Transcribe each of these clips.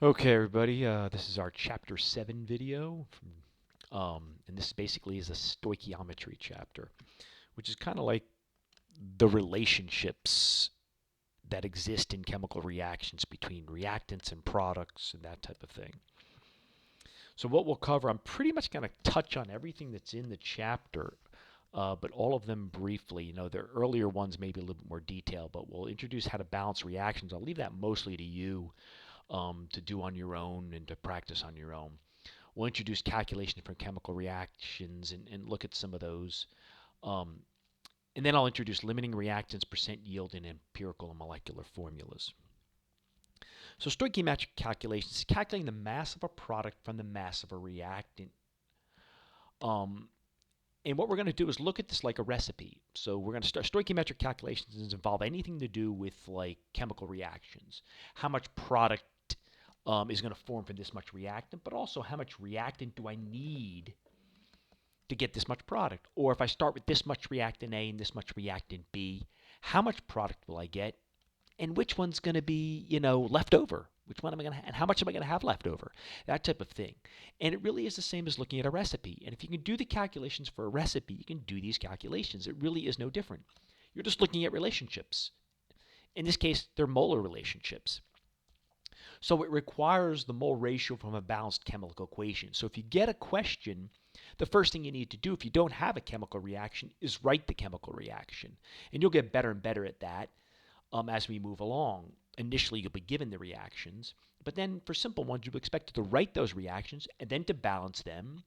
Okay, everybody, this is our Chapter 7 video, and this basically is a stoichiometry chapter, which is kind of like the relationships that exist in chemical reactions between reactants and products and that type of thing. So what we'll cover, I'm pretty much going to touch on everything that's in the chapter, but all of them briefly. The earlier ones maybe a little bit more detail, but we'll introduce how to balance reactions. I'll leave that mostly to you to do on your own and to practice on your own. We'll introduce calculations for chemical reactions and look at some of those. Um, and then I'll introduce limiting reactants, percent yield, and empirical and molecular formulas. So stoichiometric calculations is calculating the mass of a product from the mass of a reactant. Um, and what we're going to do is look at this like a recipe. So we're going to start stoichiometric calculations involve anything to do with like chemical reactions. How much product is going to form for this much reactant, but also how much reactant do I need to get this much product? Or if I start with this much reactant A and this much reactant B, how much product will I get? And which one's going to be, left over? Which one am I going to and how much am I going to have left over? That type of thing. And it really is the same as looking at a recipe. And if you can do the calculations for a recipe, you can do these calculations. It really is no different. You're just looking at relationships. In this case, they're molar relationships. So it requires the mole ratio from a balanced chemical equation. So if you get a question, the first thing you need to do if you don't have a chemical reaction is write the chemical reaction. And you'll get better and better at that as we move along. Initially, you'll be given the reactions, but then for simple ones, you'll be expected to write those reactions and then to balance them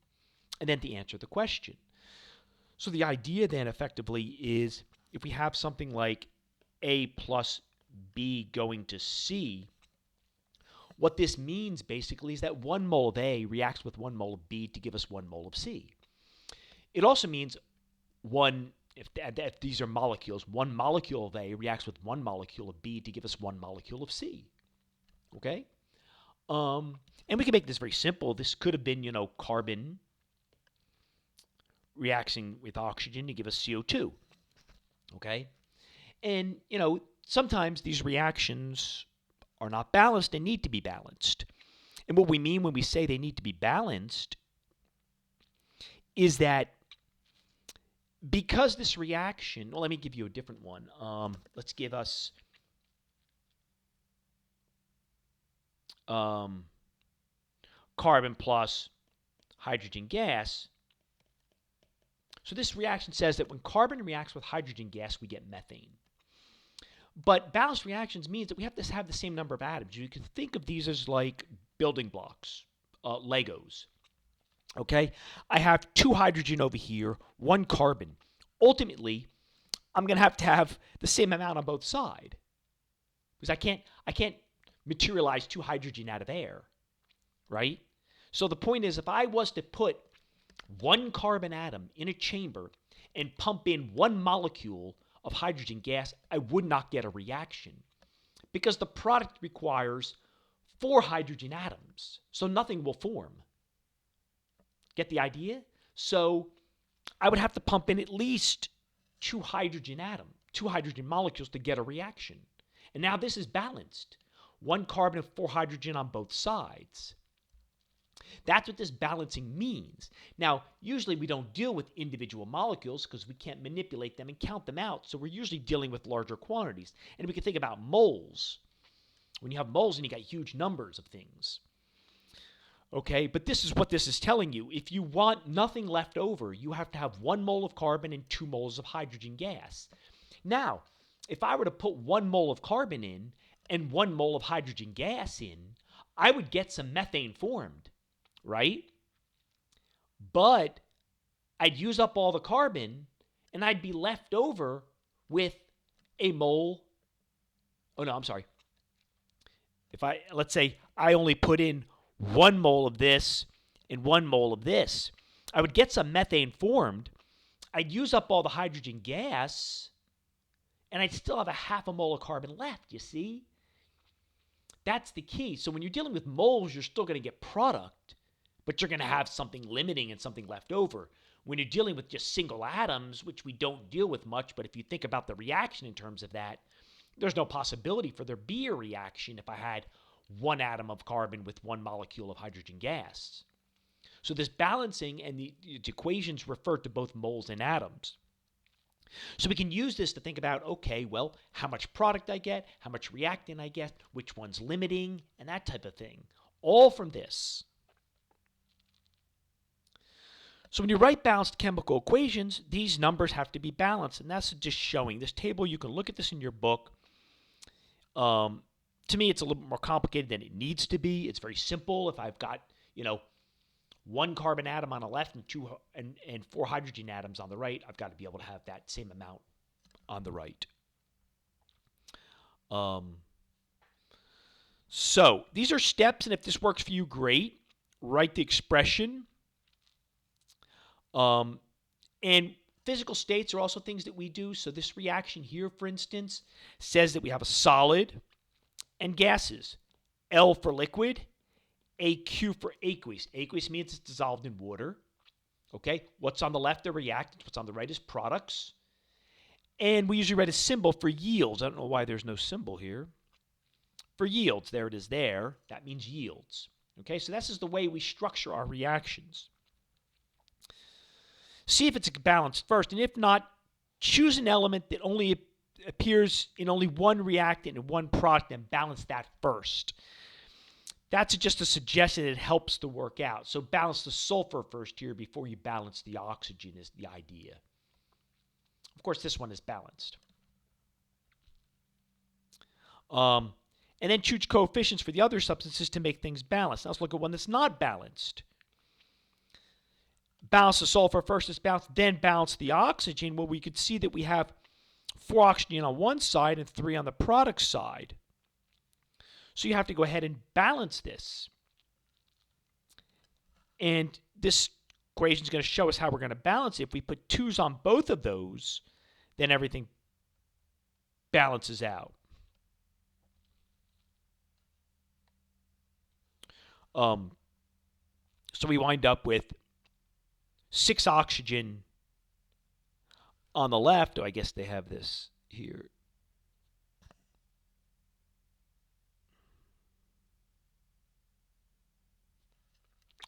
and then to answer the question. So the idea then effectively is if we have something like A plus B going to C, what this means basically is that 1 mole of A reacts with 1 mole of B to give us 1 mole of C. It also means if these are molecules, 1 molecule of A reacts with 1 molecule of B to give us 1 molecule of C. Okay? And we can make this very simple. This could have been, carbon reacting with oxygen to give us CO2. Okay? And, sometimes these reactions are not balanced and need to be balanced. And what we mean when we say they need to be balanced is that because this reaction, well, let me give you a different one. Let's give us carbon plus hydrogen gas. So this reaction says that when carbon reacts with hydrogen gas, we get methane. But balanced reactions means that we have to have the same number of atoms. You can think of these as like building blocks, Legos. Okay? I have 2 hydrogen over here, 1 carbon. Ultimately, I'm going to have the same amount on both sides. Because I can't materialize 2 hydrogen out of air, right? So the point is if I was to put 1 carbon atom in a chamber and pump in 1 molecule of hydrogen gas, I would not get a reaction because the product requires 4 hydrogen atoms, so nothing will form. Get the idea? So I would have to pump in at least 2 hydrogen molecules to get a reaction. And now this is balanced. 1 carbon and 4 hydrogen on both sides. That's what this balancing means. Now, usually we don't deal with individual molecules because we can't manipulate them and count them out. So we're usually dealing with larger quantities. And we can think about moles. When you have moles and you got huge numbers of things. Okay, but this is what this is telling you. If you want nothing left over, you have to have 1 mole of carbon and 2 moles of hydrogen gas. Now, if I were to put 1 mole of carbon in and 1 mole of hydrogen gas in, I would get some methane formed. Right? But I'd use up all the carbon and I'd be left over with a mole. Oh, no, I'm sorry. Let's say I only put in 1 mole of this and 1 mole of this, I would get some methane formed. I'd use up all the hydrogen gas and I'd still have a half a mole of carbon left, you see? That's the key. So when you're dealing with moles, you're still going to get product, but you're going to have something limiting and something left over. When you're dealing with just single atoms, which we don't deal with much, but if you think about the reaction in terms of that, there's no possibility for there be a reaction if I had one atom of carbon with one molecule of hydrogen gas. So this balancing and the equations refer to both moles and atoms. So we can use this to think about, okay, well, how much product I get, how much reactant I get, which one's limiting, and that type of thing. All from this. So when you write balanced chemical equations, these numbers have to be balanced, and that's just showing. This table, you can look at this in your book. To me, it's a little bit more complicated than it needs to be. It's very simple. If I've got, one carbon atom on the left and four hydrogen atoms on the right, I've got to be able to have that same amount on the right. So these are steps, and if this works for you, great. Write the expression. And physical states are also things that we do. So this reaction here, for instance, says that we have a solid and gases. L for liquid, AQ for aqueous. Aqueous means it's dissolved in water. Okay, what's on the left are reactants, what's on the right is products. And we usually write a symbol for yields. I don't know why there's no symbol here. For yields, there it is there. That means yields. Okay, so this is the way we structure our reactions. See if it's balanced first, and if not, choose an element that only appears in only one reactant and one product and balance that first. That's just a suggestion that helps to work out. So balance the sulfur first here before you balance the oxygen is the idea. Of course, this one is balanced. And then choose coefficients for the other substances to make things balanced. Now let's look at one that's not balanced. Balance the sulfur first, it's balanced, then balance the oxygen. Well, we could see that we have 4 oxygen on one side and 3 on the product side. So you have to go ahead and balance this. And this equation is going to show us how we're going to balance it. If we put 2's on both of those, then everything balances out. So we wind up with 6 oxygen on the left. Oh, I guess they have this here.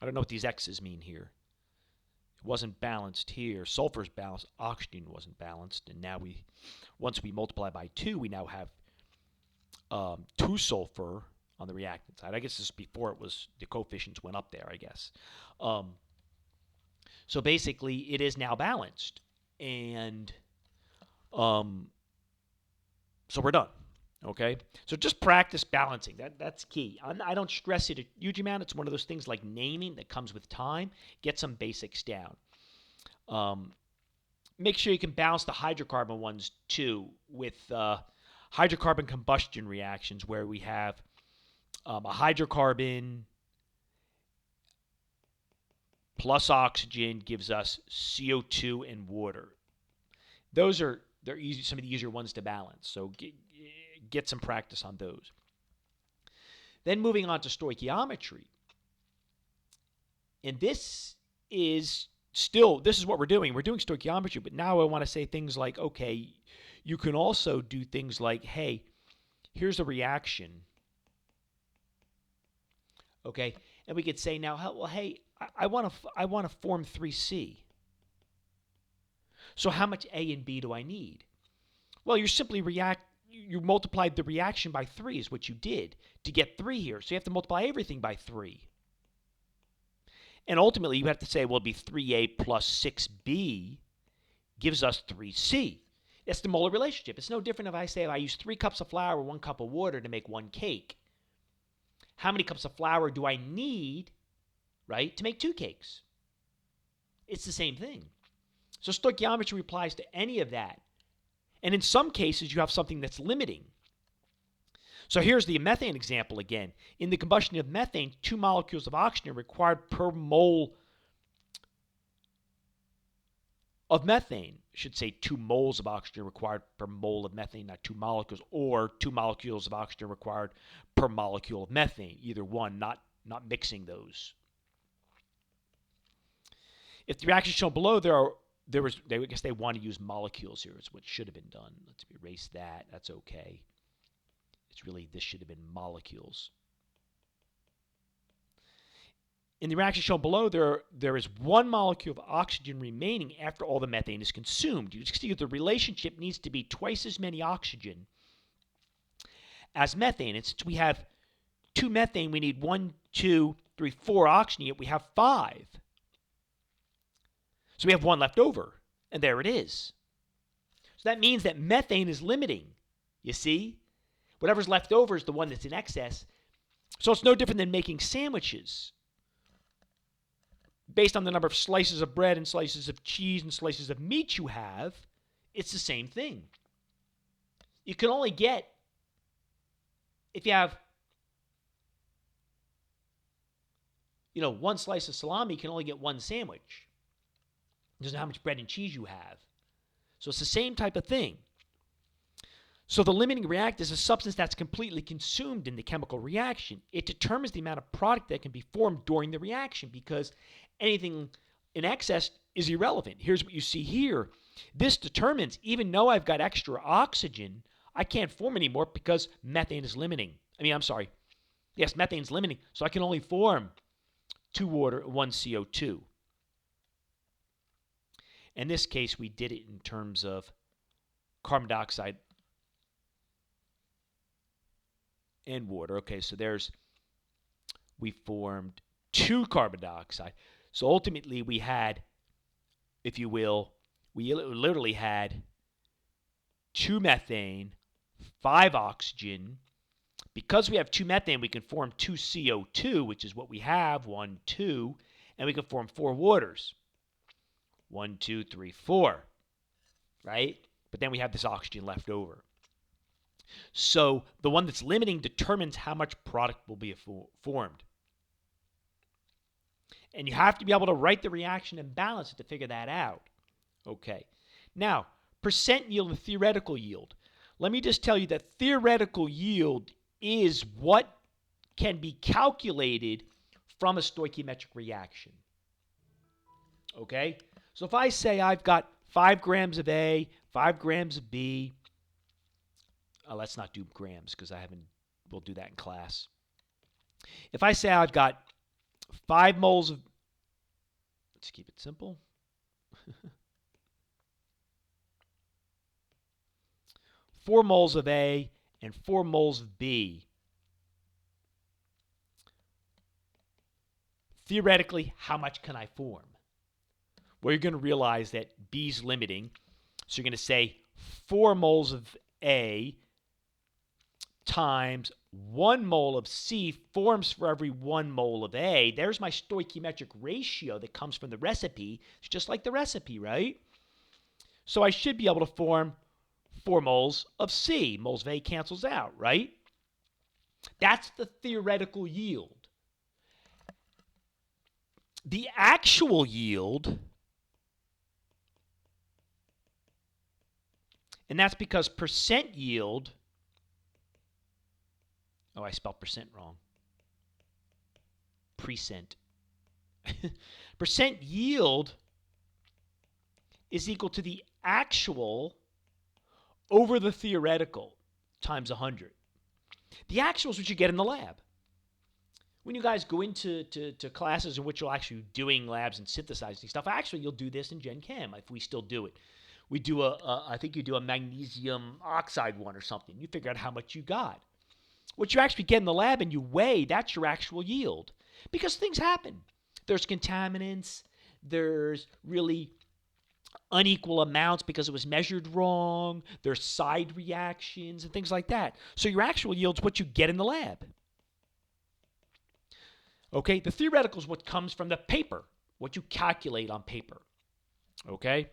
I don't know what these X's mean here. It wasn't balanced here. Sulfur's balanced. Oxygen wasn't balanced. And now once we multiply by 2, we now have 2 sulfur on the reactant side. I guess this is before it was, the coefficients went up there, I guess. So basically, it is now balanced. And so we're done. Okay? So just practice balancing. That's key. I don't stress it a huge amount. It's one of those things like naming that comes with time. Get some basics down. Make sure you can balance the hydrocarbon ones too with hydrocarbon combustion reactions where we have a hydrocarbon plus oxygen gives us CO2 and water. They're easy, some of the easier ones to balance. So get some practice on those. Then moving on to stoichiometry. And this is what we're doing. We're doing stoichiometry, but now I want to say things like, okay, you can also do things like, hey, here's a reaction. Okay, and we could say now, well, hey, I want to form 3C. So how much A and B do I need? Well, you multiplied the reaction by 3 is what you did to get 3 here. So you have to multiply everything by 3. And ultimately, you have to say, well, it'd be 3A plus 6B gives us 3C. That's the molar relationship. It's no different if I say I use 3 cups of flour or 1 cup of water to make 1 cake. How many cups of flour do I need, right, to make 2 cakes? It's the same thing. So stoichiometry applies to any of that. And in some cases, you have something that's limiting. So here's the methane example again. In the combustion of methane, 2 molecules of oxygen are required per mole of methane. I should say 2 moles of oxygen required per mole of methane, not 2 molecules, or 2 molecules of oxygen required per molecule of methane. Either one, not mixing those. If the reaction is shown below, I guess they want to use molecules here. It's what should have been done. Let's erase that. That's okay. This should have been molecules. in the reaction shown below, there is one molecule of oxygen remaining after all the methane is consumed. You see the relationship needs to be twice as many oxygen as methane. And since we have 2 methane, we need 1, 2, 3, 4 oxygen, yet we have 5. So we have 1 left over, and there it is. So that means that methane is limiting. You see? Whatever's left over is the one that's in excess. So it's no different than making sandwiches. Based on the number of slices of bread and slices of cheese and slices of meat you have, it's the same thing. You can only get, if you have, 1 slice of salami, you can only get 1 sandwich. It doesn't know how much bread and cheese you have. So it's the same type of thing. So the limiting reactant is a substance that's completely consumed in the chemical reaction. It determines the amount of product that can be formed during the reaction because anything in excess is irrelevant. Here's what you see here. This determines, even though I've got extra oxygen, I can't form anymore because methane is limiting. Yes, methane's limiting, so I can only form 2 water, 1 CO2. In this case, we did it in terms of carbon dioxide and water. Okay, so we formed 2 carbon dioxide. So ultimately we had, if you will, we literally had 2 methane, 5 oxygen. Because we have 2 methane, we can form 2 CO2, which is what we have, 1, 2, and we can form 4 waters. 1, 2, 3, 4, right? But then we have this oxygen left over. So the one that's limiting determines how much product will be formed. And you have to be able to write the reaction and balance it to figure that out. Okay. Now, percent yield and theoretical yield. Let me just tell you that theoretical yield is what can be calculated from a stoichiometric reaction. Okay? So if I say I've got 5 grams of A, 5 grams of B, let's not do grams because we'll do that in class. If I say I've got 5 moles of, let's keep it simple. 4 moles of A and 4 moles of B. Theoretically, how much can I form? Well, you're going to realize that B's limiting. So you're going to say 4 moles of A times 1 mole of C forms for every 1 mole of A. There's my stoichiometric ratio that comes from the recipe. It's just like the recipe, right? So I should be able to form 4 moles of C. Moles of A cancels out, right? That's the theoretical yield. The actual yield, and that's because percent yield, I spelled percent wrong. Percent. Percent yield is equal to the actual over the theoretical times 100. The actual is what you get in the lab. When you guys go into classes in which you're actually doing labs and synthesizing stuff, actually you'll do this in Gen Chem if we still do it. We do I think you do a magnesium oxide one or something. You figure out how much you got. What you actually get in the lab and you weigh, that's your actual yield. Because things happen. There's contaminants. There's really unequal amounts because it was measured wrong. There's side reactions and things like that. So your actual yield is what you get in the lab. Okay, the theoretical is what comes from the paper, what you calculate on paper. Okay?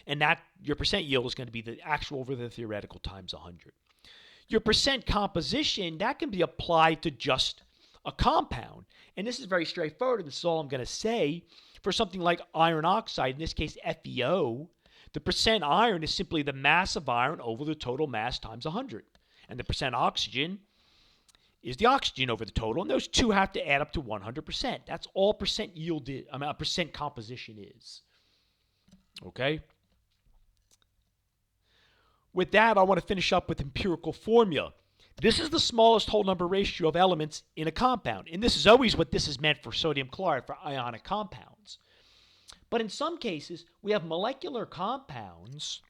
And that your percent yield is going to be the actual over the theoretical times 100. Your percent composition, that can be applied to just a compound. And this is very straightforward, and this is all I'm going to say. For something like iron oxide, in this case FeO, the percent iron is simply the mass of iron over the total mass times 100. And the percent oxygen is the oxygen over the total, and those two have to add up to 100%. That's all percent yield is, percent composition is. Okay? With that, I want to finish up with empirical formula. This is the smallest whole number ratio of elements in a compound. And this is always what this is meant for sodium chloride, for ionic compounds. But in some cases, we have molecular compounds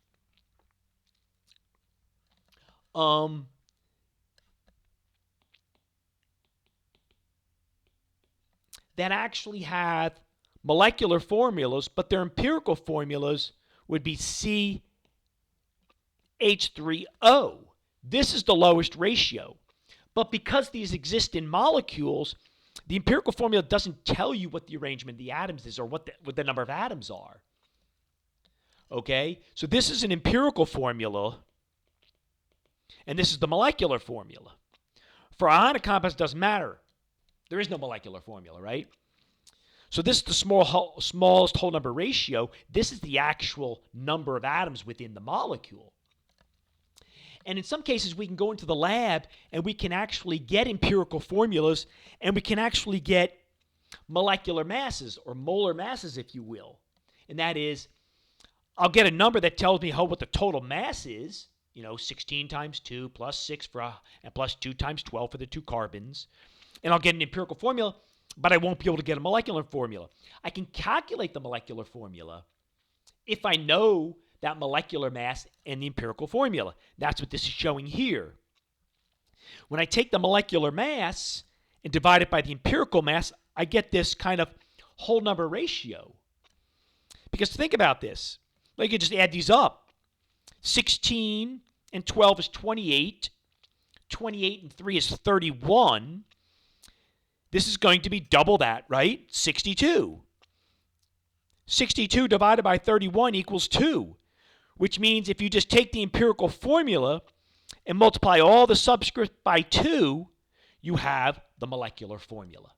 that actually have molecular formulas, but their empirical formulas would be CH3O. This is the lowest ratio. But because these exist in molecules, the empirical formula doesn't tell you what the arrangement of the atoms is or what the number of atoms are. Okay? So this is an empirical formula, and this is the molecular formula. For ionic compounds, it doesn't matter. There is no molecular formula, right? So this is the smallest whole number ratio. This is the actual number of atoms within the molecule. And in some cases, we can go into the lab and we can actually get empirical formulas, and we can actually get molecular masses, or molar masses, if you will. And that is, I'll get a number that tells me what the total mass is, 16 times 2 plus 6 and plus 2 times 12 for the 2 carbons. And I'll get an empirical formula, but I won't be able to get a molecular formula. I can calculate the molecular formula if I know that molecular mass and the empirical formula. That's what this is showing here. When I take the molecular mass and divide it by the empirical mass, I get this kind of whole number ratio. Because think about this. You could just add these up. 16 and 12 is 28. 28 and 3 is 31. This is going to be double that, right? 62. 62 divided by 31 equals 2, which means if you just take the empirical formula and multiply all the subscript by 2, you have the molecular formula.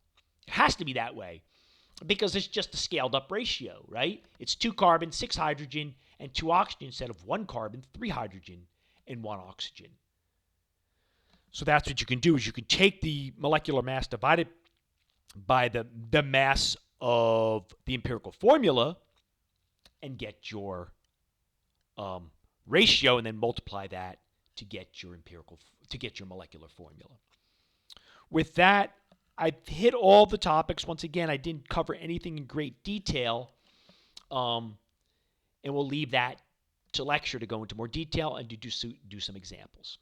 It has to be that way because it's just a scaled up ratio, right? It's 2 carbon, 6 hydrogen, and 2 oxygen instead of 1 carbon, 3 hydrogen, and 1 oxygen. So that's what you can do, is you can take the molecular mass divided by the mass of the empirical formula and get your ratio, and then multiply that to get your molecular formula. With that, I've hit all the topics. Once again, I didn't cover anything in great detail, and we'll leave that to lecture to go into more detail and to do some examples.